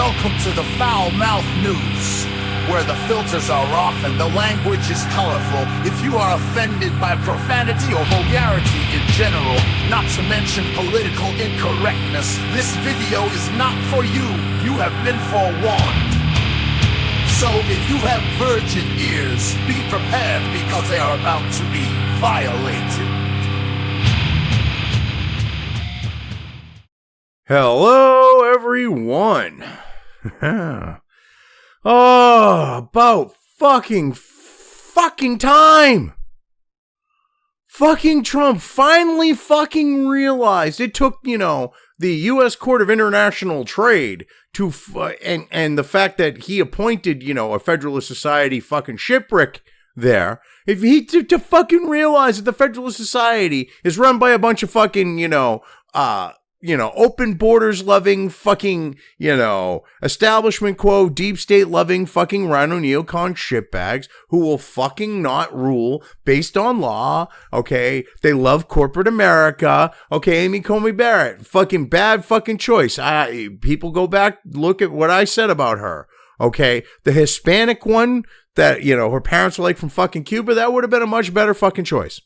Welcome to the Foul Mouth News, where the filters are off and the language is colorful. If you are offended by profanity or vulgarity in general, not to mention political incorrectness, this video is not for you. You have been forewarned. So if you have virgin ears, be prepared because they are about to be violated. Hello, everyone. Oh, about fucking time. Fucking Trump finally fucking realized it took, the U.S. Court of International Trade to, and the fact that he appointed, a Federalist Society fucking shipwreck there. If he to fucking realize that the Federalist Society is run by a bunch of fucking, open borders loving fucking, establishment quo, deep state loving fucking RINO neocon shitbags who will fucking not rule based on law. Okay. They love corporate America. Okay. Amy Coney Barrett, fucking bad fucking choice. People go back, look at what I said about her. Okay. The Hispanic one that, her parents were like from fucking Cuba, that would have been a much better fucking choice.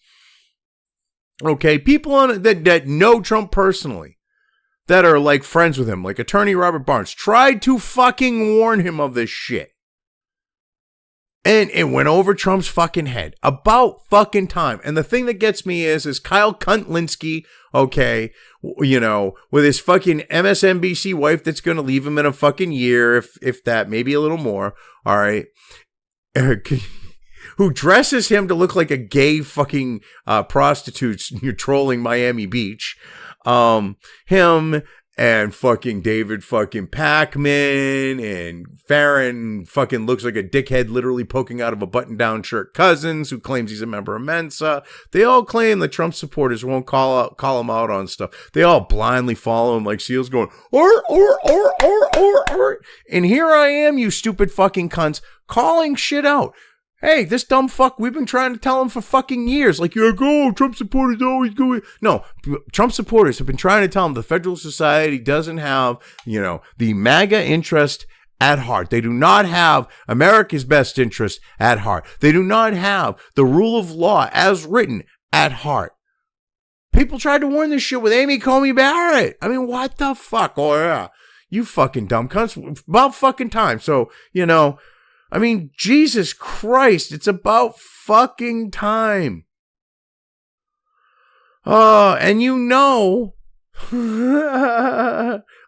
Okay. People on that know Trump personally, that are like friends with him, like attorney Robert Barnes, tried to fucking warn him of this shit. And it went over Trump's fucking head. About fucking time. And the thing that gets me is Kyle Kuntlinski, okay, with his fucking MSNBC wife that's going to leave him in a fucking year, if that, maybe a little more, all right, who dresses him to look like a gay fucking prostitute trolling Miami Beach. Him and fucking David fucking Pakman and Farron fucking looks like a dickhead literally poking out of a button-down shirt Cousins, who claims he's a member of Mensa. They all claim that Trump supporters won't call him out on stuff. They all blindly follow him like seals going, or. And here I am, you stupid fucking cunts, calling shit out. Hey, this dumb fuck, we've been trying to tell him for fucking years. Like, Trump supporters always go. No, Trump supporters have been trying to tell him the Federalist Society doesn't have, the MAGA interest at heart. They do not have America's best interest at heart. They do not have the rule of law as written at heart. People tried to warn this shit with Amy Coney Barrett. I mean, what the fuck? Oh, yeah. You fucking dumb cunts. About fucking time. So, I mean, Jesus Christ, it's about fucking time. And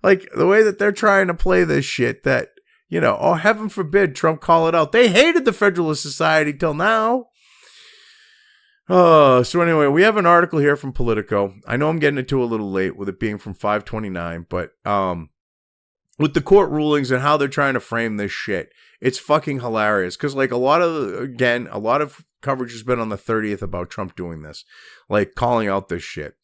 like the way that they're trying to play this shit that, heaven forbid Trump call it out. They hated the Federalist Society till now. So anyway, we have an article here from Politico. I know I'm getting it to a little late with it being from 5/29, but, with the court rulings and how they're trying to frame this shit, it's fucking hilarious. Because, like, a lot of coverage has been on the 30th about Trump doing this, like, calling out this shit.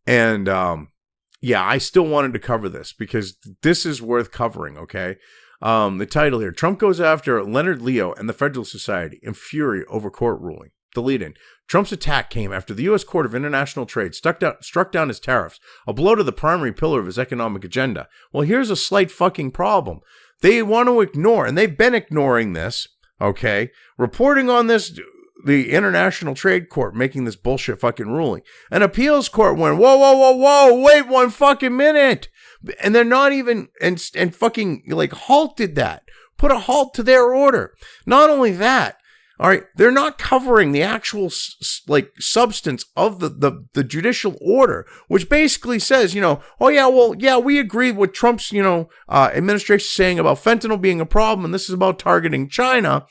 And, I still wanted to cover this because this is worth covering, okay? The title here, Trump goes after Leonard Leo and the Federalist Society in fury over court ruling. The lead-in. Trump's attack came after the U.S. Court of International Trade struck down his tariffs, a blow to the primary pillar of his economic agenda. Well, here's a slight fucking problem. They want to ignore, and they've been ignoring this, okay? Reporting on this, the International Trade Court making this bullshit fucking ruling. An appeals court went, whoa, wait one fucking minute. And they're not even, and fucking, like, halted that. Put a halt to their order. Not only that, all right, they're not covering the actual substance of the judicial order, which basically says, we agree with Trump's, administration saying about fentanyl being a problem, and this is about targeting China.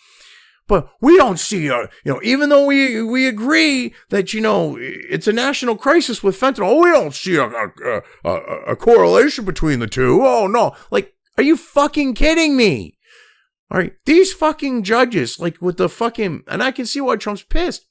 But we don't see even though we agree that, it's a national crisis with fentanyl, we don't see a correlation between the two. Oh, no. Like, are you fucking kidding me? All right, these fucking judges, like with the fucking, and I can see why Trump's pissed.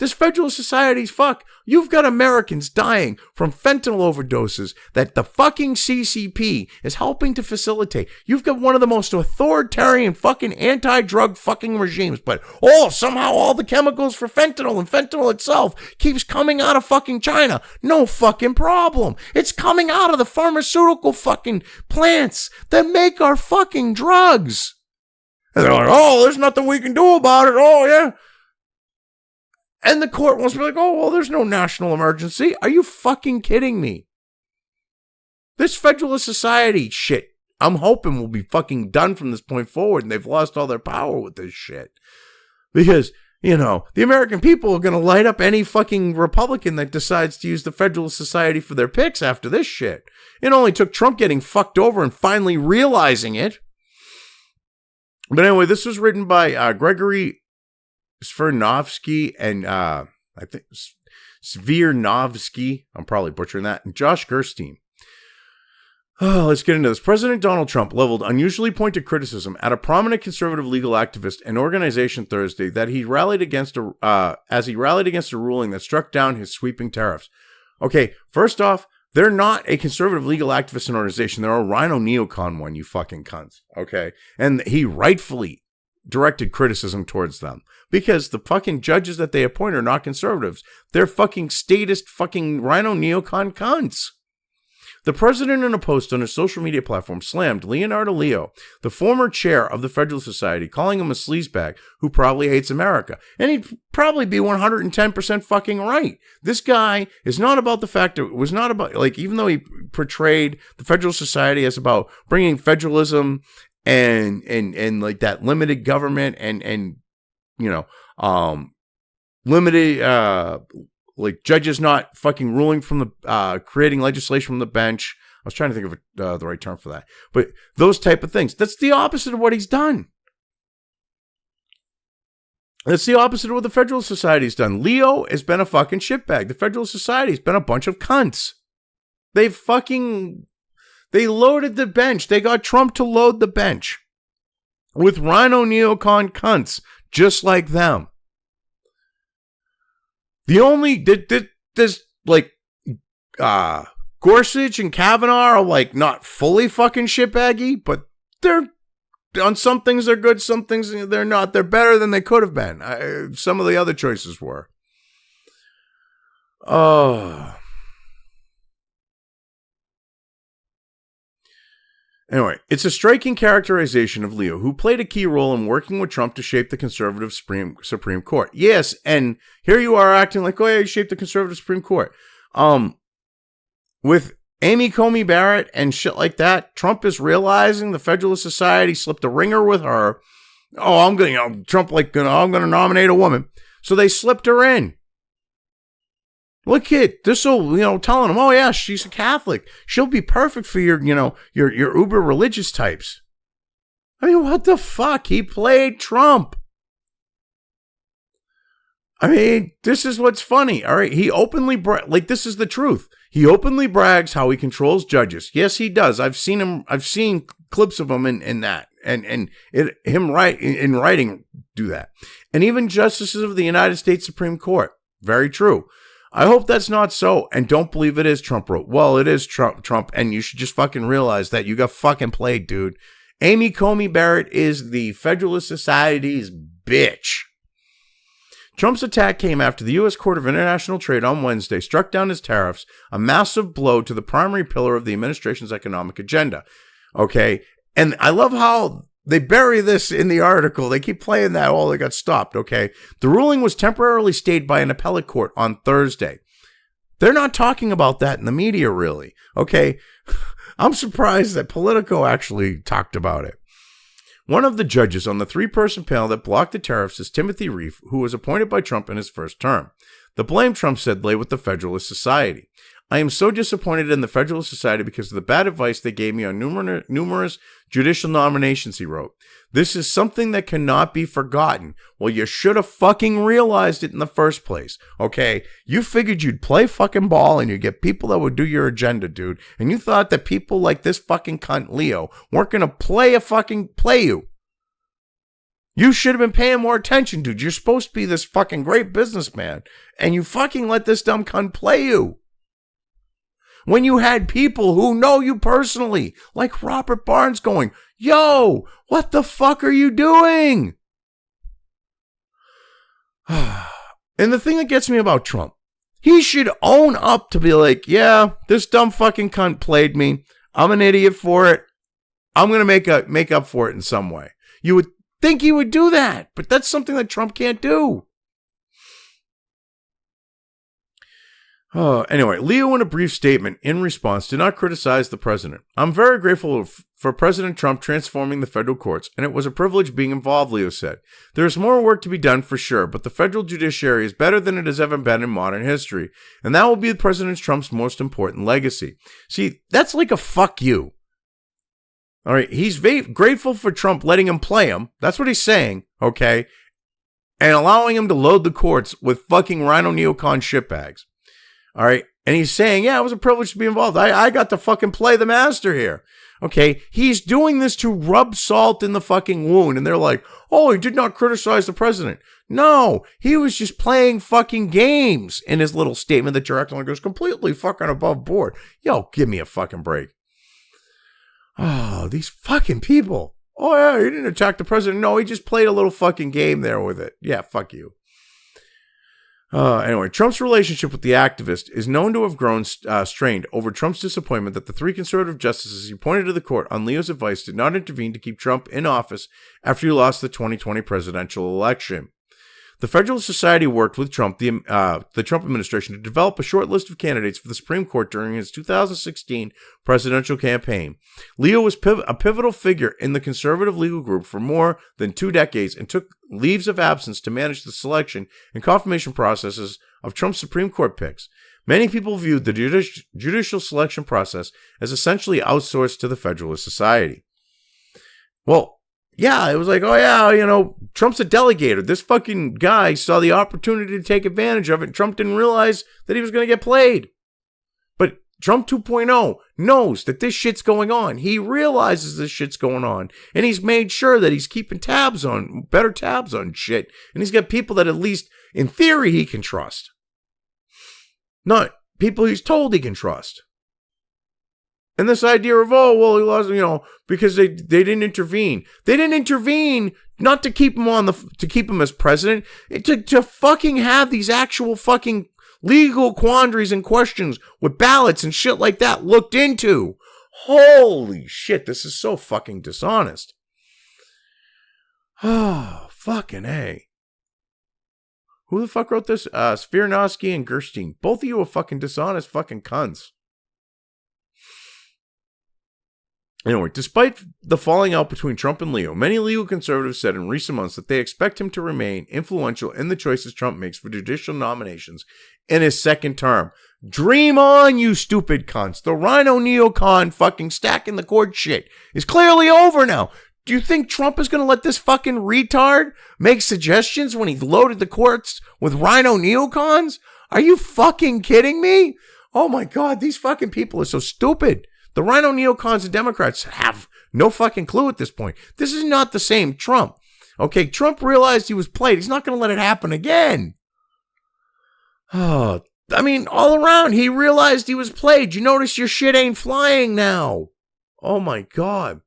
This Federalist Society's fuck. You've got Americans dying from fentanyl overdoses that the fucking CCP is helping to facilitate. You've got one of the most authoritarian fucking anti-drug fucking regimes, but somehow all the chemicals for fentanyl and fentanyl itself keeps coming out of fucking China. No fucking problem. It's coming out of the pharmaceutical fucking plants that make our fucking drugs. And they're like, there's nothing we can do about it. Oh, yeah. And the court wants to be like, there's no national emergency. Are you fucking kidding me? This Federalist Society shit, I'm hoping will be fucking done from this point forward, and they've lost all their power with this shit. Because, the American people are going to light up any fucking Republican that decides to use the Federalist Society for their picks after this shit. It only took Trump getting fucked over and finally realizing it. But anyway, this was written by Gregory Svirnovsky and I think Svirnovsky, I'm probably butchering that, and Josh Gerstein. Let's get into this. President Donald Trump leveled unusually pointed criticism at a prominent conservative legal activist and organization Thursday that he rallied against as he rallied against a ruling that struck down his sweeping tariffs. Okay, first off, they're not a conservative legal activist and organization. They're a RINO Neocon one, you fucking cunts. Okay, and he rightfully directed criticism towards them because the fucking judges that they appoint are not conservatives. They're fucking statist fucking RINO Neocon cunts. The president in a post on his social media platform slammed Leonard, the former chair of the Federalist Society, calling him a sleazebag who probably hates America. And he'd probably be 110% fucking right. This guy is not about the fact that it was not about, even though he portrayed the Federalist Society as about bringing federalism and like that limited government and limited like judges not fucking ruling from the creating legislation from the bench. I was trying to think of the right term for that, but those type of things. That's the opposite of what he's done. That's the opposite of what the Federalist Society's done. Leo has been a fucking shitbag. The Federalist Society's been a bunch of cunts. They loaded the bench. They got Trump to load the bench with RINO Neocon cunts just like them. The only, there's Gorsuch and Kavanaugh are not fully fucking shitbaggy, but they're, on some things they're good, some things they're not. They're better than they could have been. Some of the other choices were. Anyway, it's a striking characterization of Leo, who played a key role in working with Trump to shape the conservative Supreme Court. Yes, and here you are acting like, you shaped the conservative Supreme Court. With Amy Coney Barrett and shit like that, Trump is realizing the Federalist Society slipped a ringer with her. I'm going to nominate a woman. So they slipped her in. Look at this old, telling him, she's a Catholic. She'll be perfect for your uber religious types. I mean, what the fuck? He played Trump. I mean, this is what's funny. All right. He openly, this is the truth. He openly brags how he controls judges. Yes, he does. I've seen clips of him in that and him in writing do that. And even justices of the United States Supreme Court. Very true. I hope that's not so, and don't believe it is Trump wrote. Well, it is Trump, and you should just fucking realize that you got fucking played, dude. Amy Coney Barrett is the Federalist Society's bitch. Trump's attack came after the U.S. Court of International Trade on Wednesday struck down his tariffs, a massive blow to the primary pillar of the administration's economic agenda. Okay, and I love how they bury this in the article. They keep playing that. They got stopped. Okay. The ruling was temporarily stayed by an appellate court on Thursday. They're not talking about that in the media, really. Okay. I'm surprised that Politico actually talked about it. One of the judges on the 3-person panel that blocked the tariffs is Timothy Reif, who was appointed by Trump in his first term. The blame, Trump said, lay with the Federalist Society. I am so disappointed in the Federalist Society because of the bad advice they gave me on numerous judicial nominations, he wrote. This is something that cannot be forgotten. Well, you should have fucking realized it in the first place, okay? You figured you'd play fucking ball and you'd get people that would do your agenda, dude. And you thought that people like this fucking cunt Leo weren't going to play you. You should have been paying more attention, dude. You're supposed to be this fucking great businessman, and you fucking let this dumb cunt play you. When you had people who know you personally, like Robert Barnes going, yo, what the fuck are you doing? And the thing that gets me about Trump, he should own up to be like, yeah, this dumb fucking cunt played me. I'm an idiot for it. I'm going to make up for it in some way. You would think he would do that, but that's something that Trump can't do. Anyway, Leo, in a brief statement in response, did not criticize the president. I'm very grateful for President Trump transforming the federal courts, and it was a privilege being involved, Leo said. There is more work to be done for sure, but the federal judiciary is better than it has ever been in modern history, and that will be President Trump's most important legacy. See, that's like a fuck you. All right, he's grateful for Trump letting him play him. That's what he's saying, okay? And allowing him to load the courts with fucking RINO Neocon shitbags. All right. And he's saying, yeah, it was a privilege to be involved. I got to fucking play the master here. Okay. He's doing this to rub salt in the fucking wound. And they're like, oh, he did not criticize the president. No, he was just playing fucking games in his little statement that you're acting like it was completely fucking above board. Yo, give me a fucking break. Oh, these fucking people. Oh, yeah, he didn't attack the president. No, he just played a little fucking game there with it. Yeah, fuck you. Anyway, Trump's relationship with the activist is known to have grown strained over Trump's disappointment that the three conservative justices he appointed to the court on Leo's advice did not intervene to keep Trump in office after he lost the 2020 presidential election. The Federalist Society worked with Trump, the Trump administration, to develop a short list of candidates for the Supreme Court during his 2016 presidential campaign. Leo was a pivotal figure in the conservative legal group for more than 2 decades and took leaves of absence to manage the selection and confirmation processes of Trump's Supreme Court picks. Many people viewed the judicial selection process as essentially outsourced to the Federalist Society. Well, yeah, it was like, oh yeah, you know, Trump's a delegator. This fucking guy saw the opportunity to take advantage of it, and Trump didn't realize that he was going to get played. But Trump 2.0 knows that this shit's going on. He realizes this shit's going on, and he's made sure that he's keeping better tabs on shit, and he's got people that at least, in theory, he can trust. Not people he's told he can trust. And this idea of, oh, well, he lost, you know, because they didn't intervene. They didn't intervene not to keep him to keep him as president, to fucking have these actual fucking legal quandaries and questions with ballots and shit like that looked into. Holy shit, this is so fucking dishonest. Oh, fucking A. Who the fuck wrote this? Svirnovsky and Gerstein. Both of you are fucking dishonest fucking cunts. Anyway, despite the falling out between Trump and Leo, many legal conservatives said in recent months that they expect him to remain influential in the choices Trump makes for judicial nominations in his second term. Dream on, you stupid cunts. The RINO Neocon fucking stacking the court shit is clearly over now. Do you think Trump is going to let this fucking retard make suggestions when he loaded the courts with RINO Neocons? Are you fucking kidding me? Oh my God, these fucking people are so stupid. The RINO Neocons and Democrats have no fucking clue at this point. This is not the same Trump. Okay, Trump realized he was played. He's not going to let it happen again. Oh, I mean, all around, he realized he was played. You notice your shit ain't flying now. Oh my God.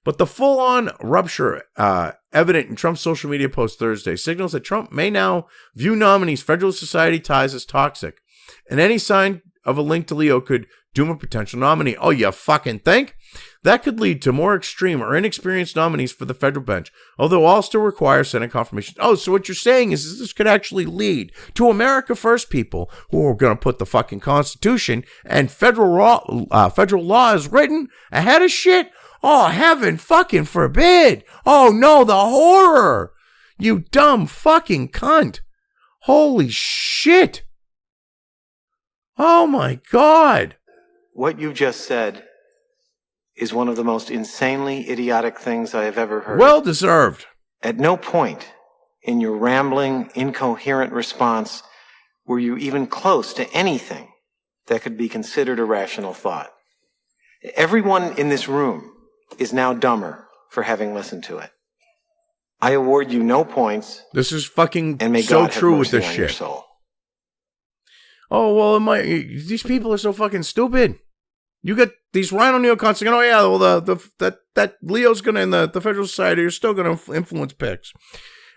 But the full-on rupture evident in Trump's social media post Thursday signals that Trump may now view nominees' Federalist Society ties as toxic. And any sign of a link to Leo could doom a potential nominee. Oh, you fucking think? That could lead to more extreme or inexperienced nominees for the federal bench, although all still require Senate confirmation. Oh, so what you're saying is this could actually lead to America First people who are going to put the fucking Constitution and federal law as written ahead of shit? Oh, heaven fucking forbid. Oh, no, the horror. You dumb fucking cunt. Holy shit. Oh, my God. What you just said is one of the most insanely idiotic things I have ever heard. Well deserved. At no point in your rambling, incoherent response were you even close to anything that could be considered a rational thought. Everyone in this room is now dumber for having listened to it. I award you no points. This is fucking And may so God have true with mercy this on your shit. soul. Oh, well, these people are so fucking stupid. You get these RINO neocons saying, oh, yeah, well, that Leo's going to, in the Federal Society, are still going to influence picks.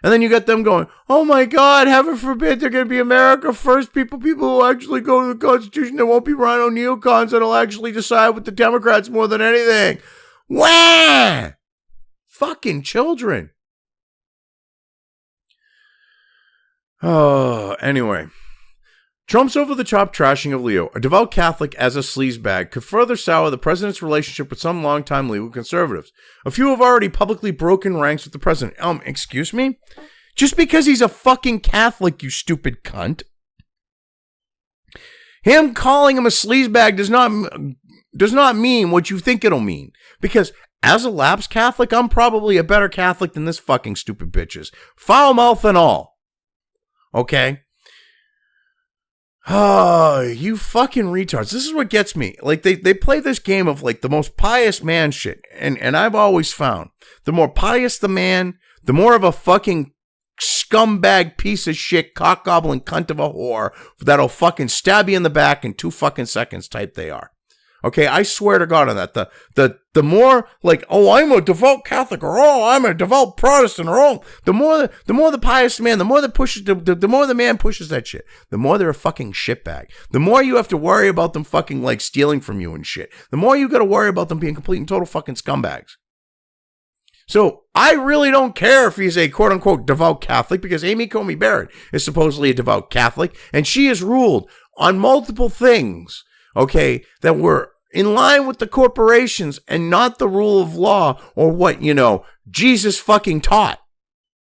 And then you get them going, oh, my God, heaven forbid they're going to be America first. People who actually go to the Constitution. There won't be RINO neocons that'll actually decide with the Democrats more than anything. Wah! Fucking children. Oh, anyway. Trump's over-the-top trashing of Leo, a devout Catholic as a sleazebag, could further sour the president's relationship with some longtime legal conservatives. A few have already publicly broken ranks with the president. Excuse me? Just because he's a fucking Catholic, you stupid cunt. Him calling him a sleazebag does not mean what you think it'll mean. Because as a lapsed Catholic, I'm probably a better Catholic than this fucking stupid bitches. Foul mouth and all. Okay? Oh, you fucking retards. This is what gets me. Like, they play this game of, like, the most pious man shit. And I've always found, the more pious the man, the more of a fucking scumbag piece of shit, cock-gobbling cunt of a whore that'll fucking stab you in the back in 2 fucking seconds type they are. Okay, I swear to God on that. The more like, oh, I'm a devout Catholic, or oh, I'm a devout Protestant, or oh, the more the pious man, the more that pushes the more the man pushes that shit, the more they're a fucking shitbag. The more you have to worry about them fucking like stealing from you and shit. The more you got to worry about them being complete and total fucking scumbags. So I really don't care if he's a quote unquote devout Catholic, because Amy Coney Barrett is supposedly a devout Catholic, and she has ruled on multiple things, okay, that were in line with the corporations and not the rule of law or what, Jesus fucking taught.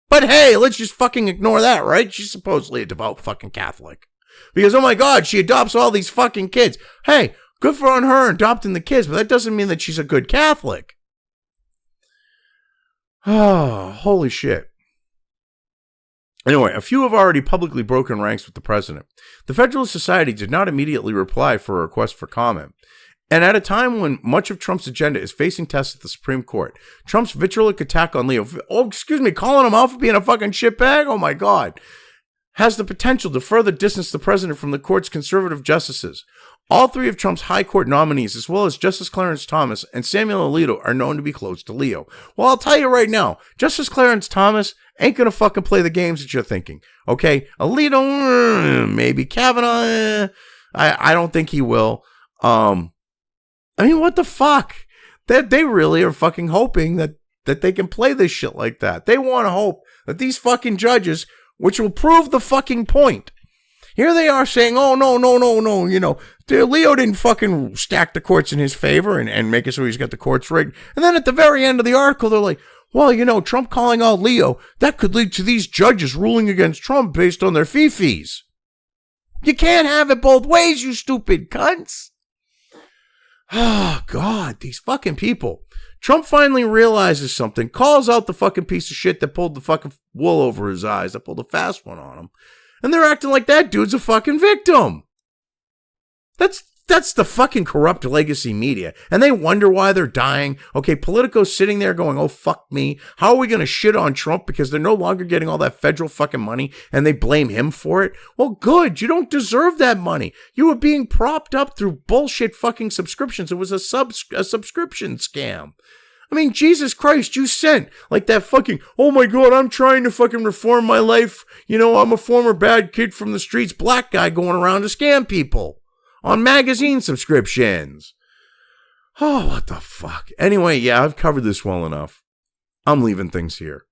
But hey, let's just fucking ignore that, right? She's supposedly a devout fucking Catholic. Because, oh my God, she adopts all these fucking kids. Hey, good for on her adopting the kids, but that doesn't mean that she's a good Catholic. Oh, holy shit. Anyway, a few have already publicly broken ranks with the president. The Federalist Society did not immediately reply for a request for comment. And at a time when much of Trump's agenda is facing tests at the Supreme Court, Trump's vitriolic attack on Leo, calling him out for being a fucking shitbag, oh my God, has the potential to further distance the president from the court's conservative justices. All 3 of Trump's high court nominees, as well as Justice Clarence Thomas and Samuel Alito, are known to be close to Leo. Well, I'll tell you right now, Justice Clarence Thomas ain't gonna fucking play the games that you're thinking. Okay? Alito, maybe. Kavanaugh, I don't think he will. I mean, what the fuck? They really are fucking hoping that they can play this shit like that. They want to hope that these fucking judges, which will prove the fucking point. Here they are saying, oh, no, Leo didn't fucking stack the courts in his favor and make it so he's got the courts rigged. And then at the very end of the article, they're like, well, Trump calling out Leo, that could lead to these judges ruling against Trump based on their fee-fees. You can't have it both ways, you stupid cunts. Oh, God, these fucking people. Trump finally realizes something, calls out the fucking piece of shit that pulled the fucking wool over his eyes, that pulled a fast one on him. And they're acting like that dude's a fucking victim. That's the fucking corrupt legacy media. And they wonder why they're dying. Okay, Politico's sitting there going, oh, fuck me. How are we going to shit on Trump because they're no longer getting all that federal fucking money and they blame him for it? Well, good. You don't deserve that money. You were being propped up through bullshit fucking subscriptions. It was a subscription scam. I mean, Jesus Christ, you sent like that fucking, oh my God, I'm trying to fucking reform my life. I'm a former bad kid from the streets, black guy going around to scam people on magazine subscriptions. Oh, what the fuck? Anyway, yeah, I've covered this well enough. I'm leaving things here.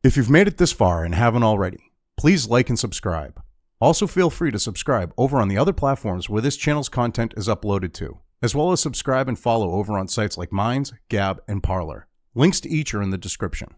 If you've made it this far and haven't already, please like and subscribe. Also, feel free to subscribe over on the other platforms where this channel's content is uploaded to, as well as subscribe and follow over on sites like Minds, Gab, and Parler. Links to each are in the description.